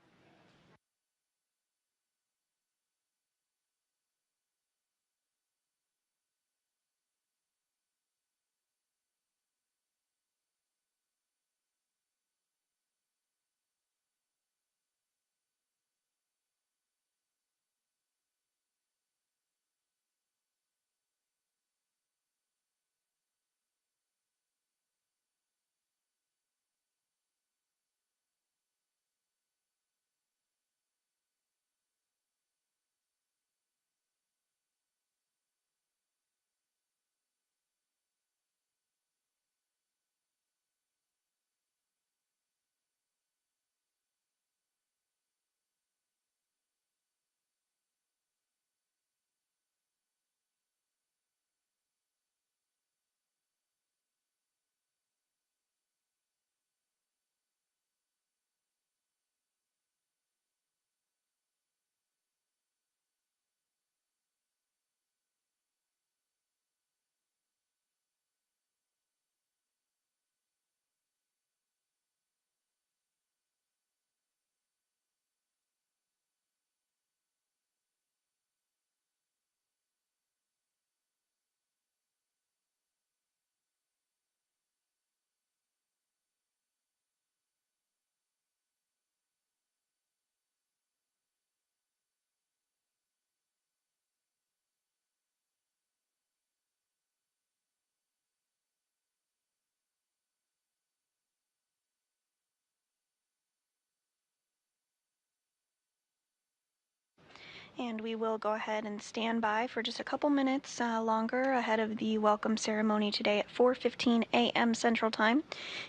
And we will go ahead and stand by for just a couple minutes longer ahead of the welcome ceremony today at 4:15 a.m. Central Time.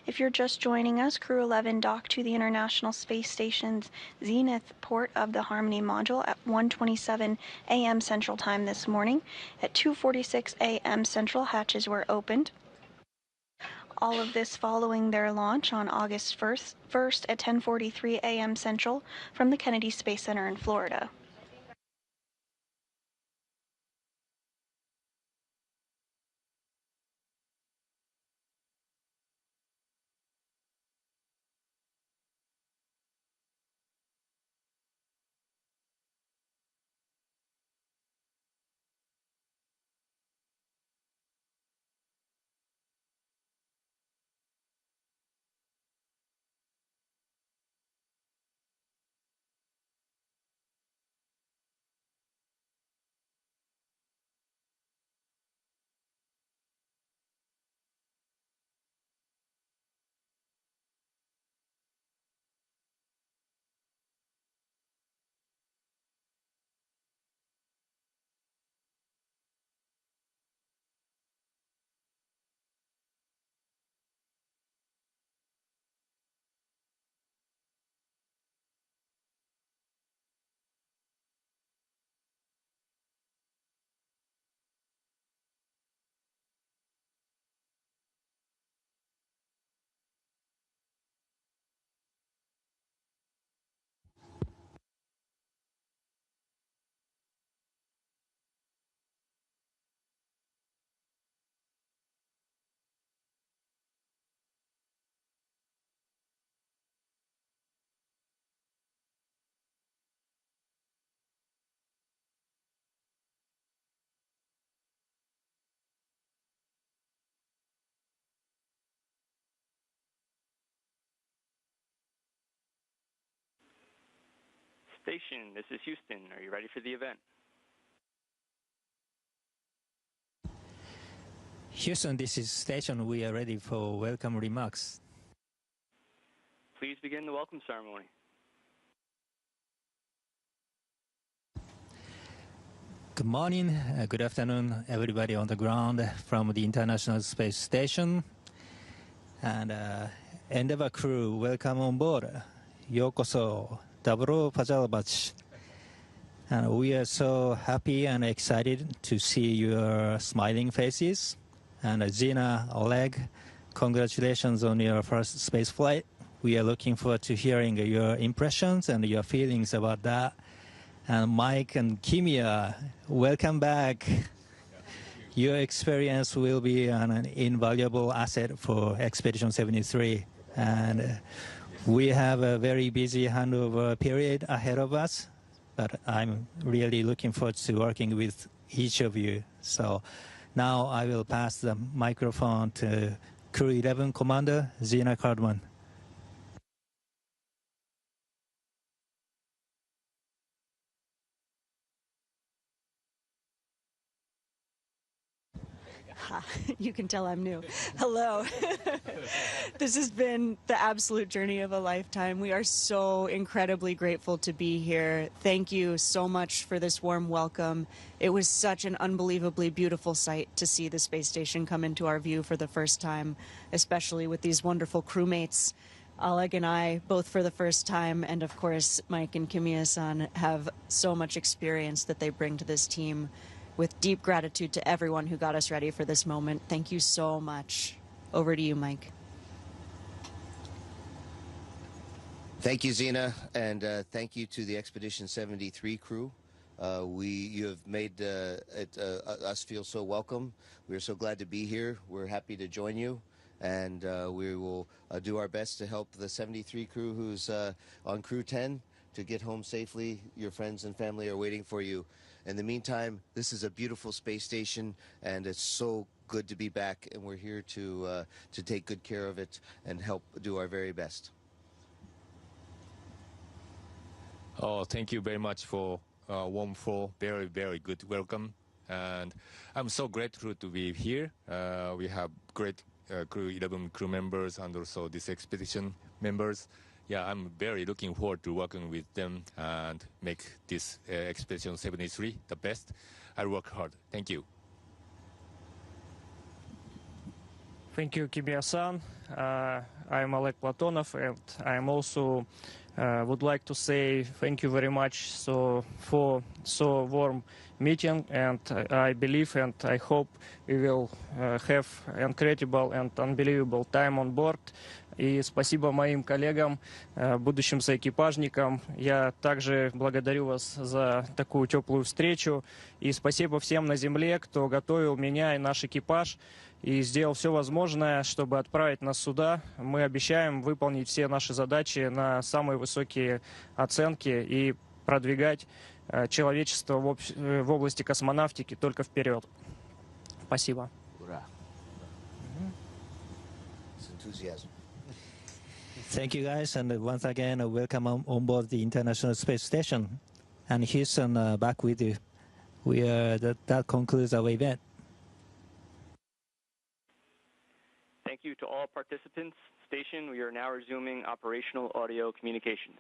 If you're just joining us, Crew-11 docked to the International Space Station's Zenith port of the Harmony module at 1:27 a.m. Central Time this morning. At 2:46 a.m. Central, hatches were opened. All of this following their launch on August 1st at 10:43 a.m. Central from the Kennedy Space Center in Florida. Station, this is Houston. Are you ready for the event? Houston, this is Station. We are ready for welcome remarks. Please begin the welcome ceremony. Good morning, good afternoon, everybody on the ground from the International Space Station. And Endeavour crew, welcome on board. Yokoso, Daburo Pajalbach. And we are so happy and excited to see your smiling faces. And Zena, Oleg, congratulations on your first space flight. We are looking forward to hearing your impressions and your feelings about that. And Mike and Kimiya, welcome back. Your experience will be an invaluable asset for Expedition 73. And we have a very busy handover period ahead of us, but I'm really looking forward to working with each of you. So now I will pass the microphone to Crew-11 Commander Zena Cardman. You can tell I'm new. Hello. This has been the absolute journey of a lifetime. We are so incredibly grateful to be here. Thank you so much for this warm welcome. It was such an unbelievably beautiful sight to see the space station come into our view for the first time, especially with these wonderful crewmates. Oleg and I, both for the first time, and of course Mike and Kimiya-san have so much experience that they bring to this team. With deep gratitude to everyone who got us ready for this moment. Thank you so much. Over to you, Mike. Thank you, Zena, and thank you to the Expedition 73 crew. You have made us feel so welcome. We're so glad to be here. We're happy to join you, and we will do our best to help the 73 crew who's on Crew 10 to get home safely. Your friends and family are waiting for you. In the meantime, this is a beautiful space station, and it's so good to be back, and we're here to take good care of it and help do our very best. Oh, thank you very much for warm, very, very good welcome. And I'm so grateful to be here. We have great Crew-11 crew members and also this expedition members. Yeah, I'm very looking forward to working with them and make this Expedition 73 the best. I'll work hard. Thank you. Thank you, Kimiya-san. I'm Oleg Platonov, and I'm also would like to say thank you very much for so warm meeting, and I believe and I hope we will have incredible and unbelievable time on board. И спасибо моим коллегам, будущим соэкипажникам. Я также благодарю вас за такую теплую встречу. И спасибо всем на Земле, кто готовил меня и наш экипаж и сделал все возможное, чтобы отправить нас сюда. Мы обещаем выполнить все наши задачи на самые высокие оценки и продвигать человечество в области космонавтики только вперед. Спасибо. Ура. It's enthusiasm. Thank you, guys, and once again, welcome on board the International Space Station. And Houston, back with you. That concludes our event. Thank you to all participants. Station, we are now resuming operational audio communications.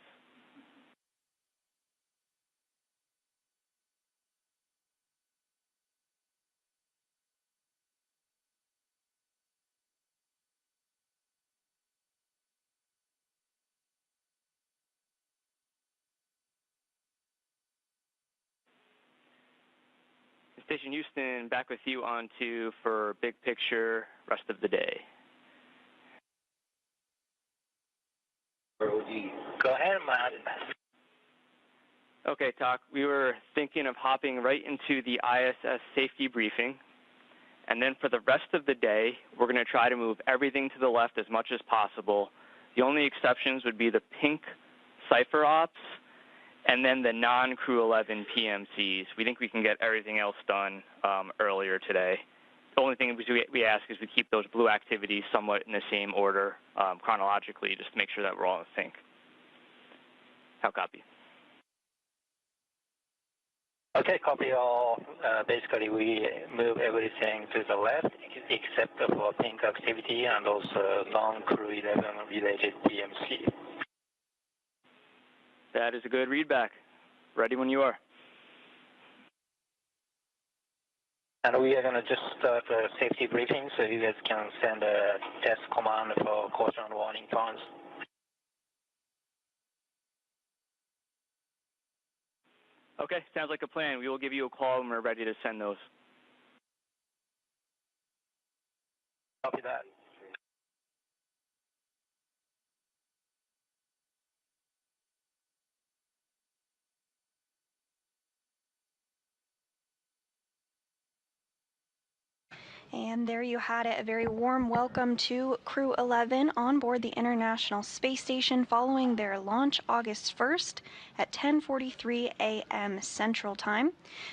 Station Houston, back with you on to for big picture rest of the day. Go ahead, Matt. Okay, Talk. We were thinking of hopping right into the ISS safety briefing. And then for the rest of the day, we're going to try to move everything to the left as much as possible. The only exceptions would be the pink cipher ops and then the non-Crew-11 PMCs. We think we can get everything else done earlier today. The only thing we ask is we keep those blue activities somewhat in the same order chronologically, just to make sure that we're all in sync. How copy? Okay, copy all. Basically, we move everything to the left except for Fincke activity and also non-Crew-11 related DMC. That is a good readback. Ready when you are. And we are going to just start a safety briefing so you guys can send a test command for caution warning tones. Okay, sounds like a plan. We will give you a call when we're ready to send those. Copy that. And there you had it, a very warm welcome to Crew-11 on board the International Space Station following their launch August 1st at 10:43 a.m. Central Time.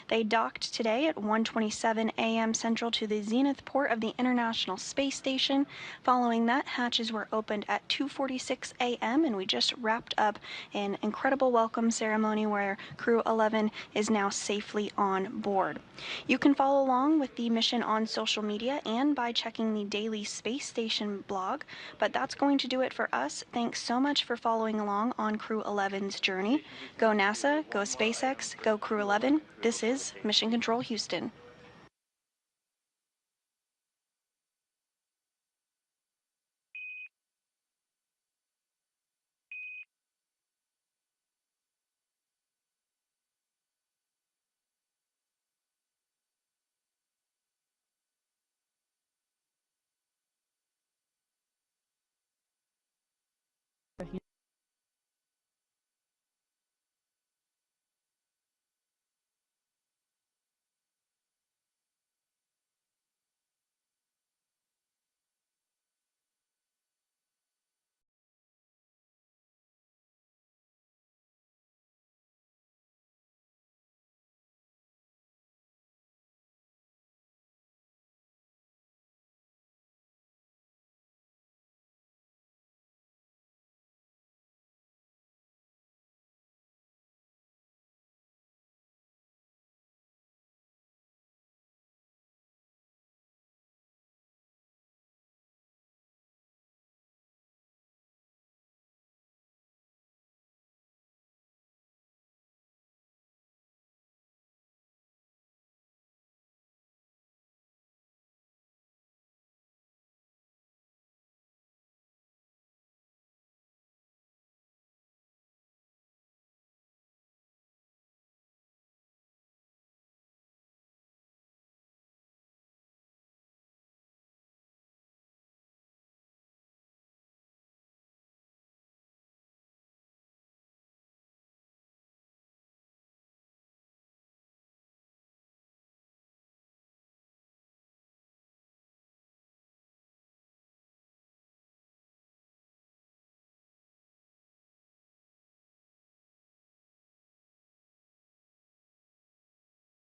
They docked today at 1:27 a.m. Central to the zenith port of the International Space Station. Following that, hatches were opened at 2:46 a.m. and we just wrapped up an incredible welcome ceremony where Crew-11 is now safely on board. You can follow along with the mission on social media and by checking the daily space station blog, but that's going to do it for us. Thanks so much for following along on Crew-11's journey. Go NASA, go SpaceX, go Crew-11. This is Mission Control Houston.